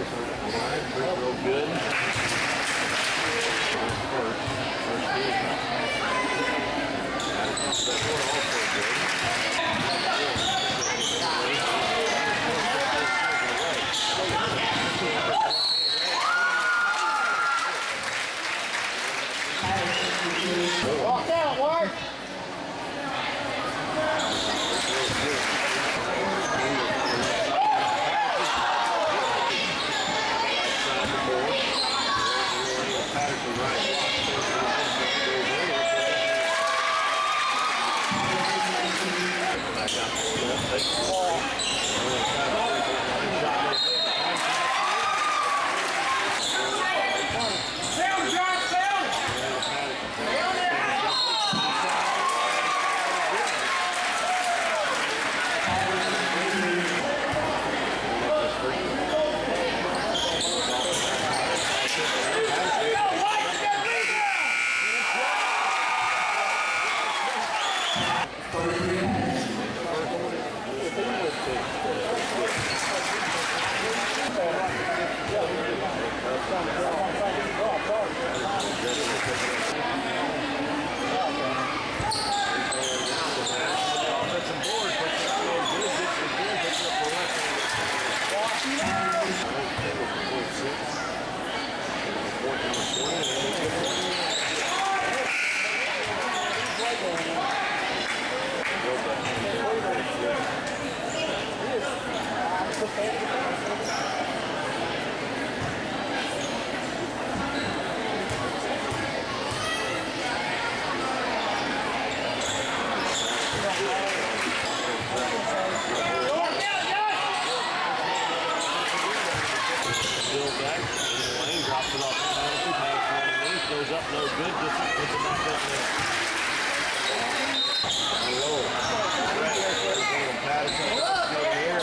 Real good. Walk out, Ward. Patterson right. Goes up, no good. Puts it back up there. Low. Patterson. Over here.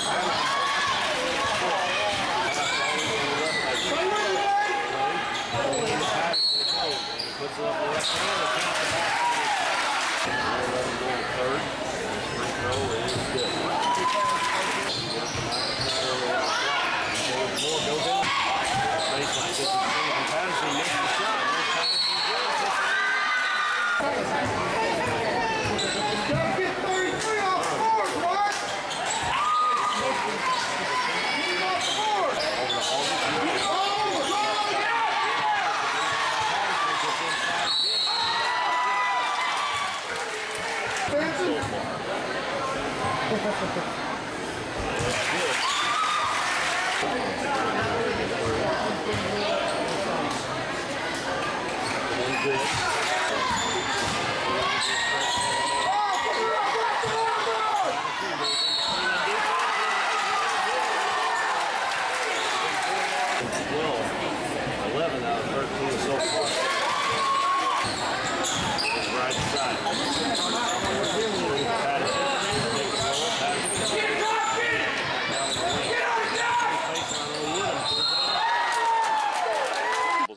Puts it up the left hand and counts it back. Third. Free throw is good. Goes in. Baseline. Patterson missed the shot. Gotta get 33 off the board, Mark! Get off the board!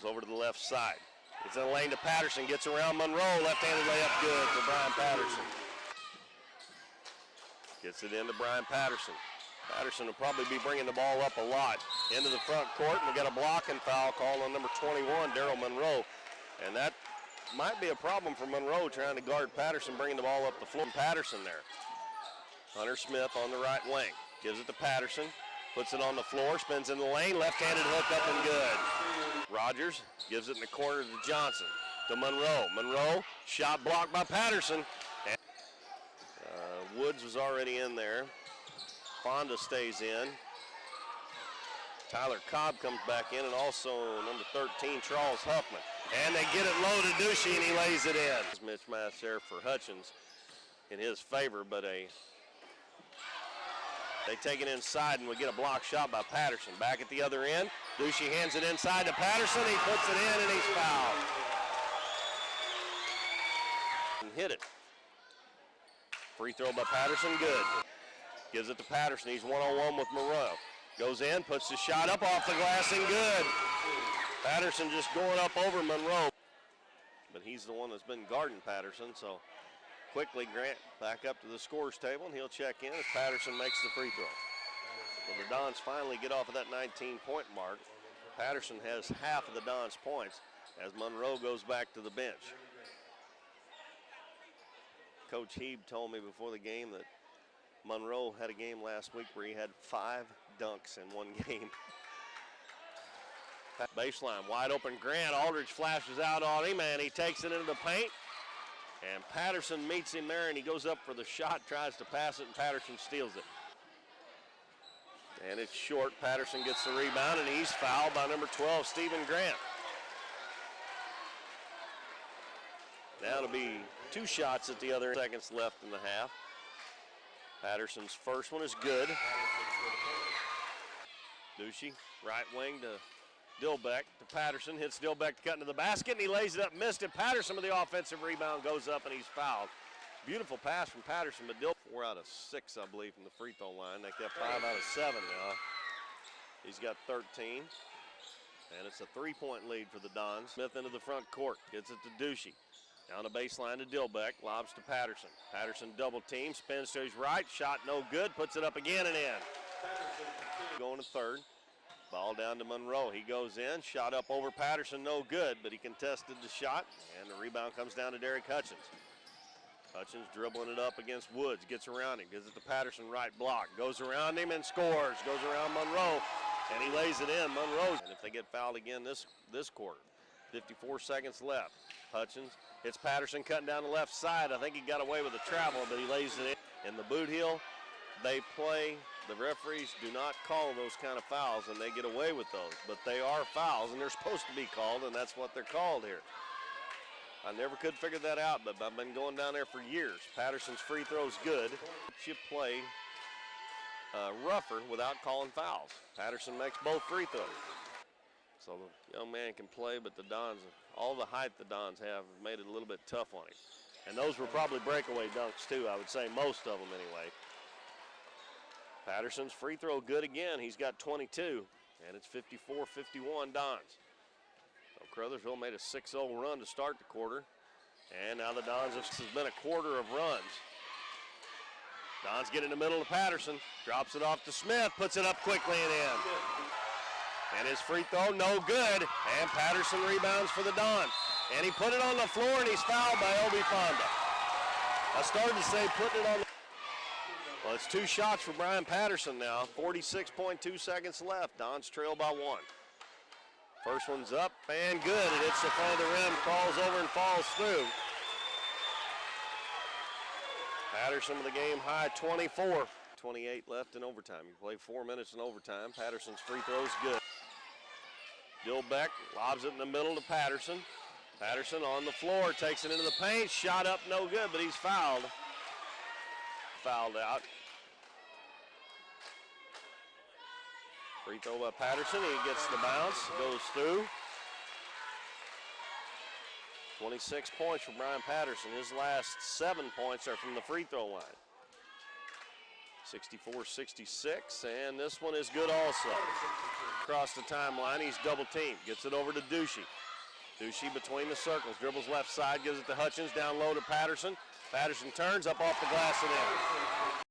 Over to the left side. It's in the lane to Patterson. Gets around Monroe. Left-handed layup good for Brian Patterson. Gets it into Brian Patterson. Patterson will probably be bringing the ball up a lot into the front court, and we got a blocking foul called on number 21, Daryl Monroe. And that might be a problem for Monroe trying to guard Patterson, bringing the ball up the floor. Patterson there. Hunter Smith on the right wing. Gives it to Patterson. Puts it on the floor. Spins in the lane. Left-handed hook up and good. Rogers gives it in the corner to Johnson. To Monroe. Monroe, shot blocked by Patterson. And, Woods was already in there. Fonda stays in. Tyler Cobb comes back in, and also number 13, Charles Huffman. And they get it low to Ducey, and he lays it in. Mismatch there for Hutchins in his favor, but they take it inside, and we get a block shot by Patterson. Back at the other end, Ducey hands it inside to Patterson. He puts it in, and he's fouled. And hit it. Free throw by Patterson, good. Gives it to Patterson. He's one-on-one with Monroe. Goes in, puts the shot up off the glass, and good. Patterson just going up over Monroe. But he's the one that's been guarding Patterson, so quickly Grant back up to the scores table, and he'll check in as Patterson makes the free throw. Well, the Dons finally get off of that 19-point mark. Patterson has half of the Dons' points as Monroe goes back to the bench. Coach Hebe told me before the game that Monroe had a game last week where he had 5 dunks in one game. Baseline, wide open Grant. Aldridge flashes out on him, and he takes it into the paint. And Patterson meets him there, and he goes up for the shot, tries to pass it, and Patterson steals it. And it's short. Patterson gets the rebound, and he's fouled by number 12, Stephen Grant. Now it'll be 2 shots at the other seconds left in the half. Patterson's first one is good. Ducey, right wing to Dilbeck to Patterson, hits Dilbeck to cut into the basket, and he lays it up, missed it. Patterson with the offensive rebound, goes up, and he's fouled. Beautiful pass from Patterson, but Dilbeck 4 out of 6, I believe, from the free throw line. They got 5 out of 7 now. He's got 13, and it's a 3-point lead for the Dons. Smith into the front court, gets it to Ducey. Down the baseline to Dilbeck, lobs to Patterson. Patterson double team, spins to his right, shot no good, puts it up again and in. Going to third. Ball down to Monroe. He goes in, shot up over Patterson, no good, but he contested the shot, and the rebound comes down to Derek Hutchins. Hutchins dribbling it up against Woods, gets around him, gives it to Patterson, right block, goes around him and scores, goes around Monroe, and he lays it in. Monroe, and if they get fouled again this quarter, 54 seconds left. Hutchins hits Patterson cutting down the left side. I think he got away with the travel, but he lays it in the boot heel. They play, the referees do not call those kind of fouls, and they get away with those, but they are fouls, and they're supposed to be called, and that's what they're called here. I never could figure that out, but I've been going down there for years. Patterson's free throw's good. You play rougher without calling fouls. Patterson makes both free throws. So the young man can play, but the Dons, all the height the Dons have made it a little bit tough on him. And those were probably breakaway dunks too, I would say, most of them anyway. Patterson's free throw good again. He's got 22, and it's 54-51 Dons. So Crothersville made a 6-0 run to start the quarter, and now the Dons have been a quarter of runs. Dons get in the middle of Patterson, drops it off to Smith, puts it up quickly and in. And his free throw, no good, and Patterson rebounds for the Dons. And he put it on the floor, and he's fouled by Obi Fonda. I started to say putting it on the Well, it's 2 shots for Brian Patterson now. 46.2 seconds left. Dons trail by 1. First one's up and good. It hits the front of the rim, crawls over and falls through. Patterson with a game high 24. 28 left in overtime. You play 4 minutes in overtime. Patterson's free throw's good. Dilbeck lobs it in the middle to Patterson. Patterson on the floor, takes it into the paint. Shot up, no good, but he's fouled. Fouled out. Free throw by Patterson. He gets the bounce, goes through. 26 points for Brian Patterson. His last 7 points are from the free throw line. 64-66, and this one is good also. Across the timeline, he's double teamed. Gets it over to Ducey. Ducey between the circles, dribbles left side, gives it to Hutchins, down low to Patterson. Patterson turns up off the glass and in.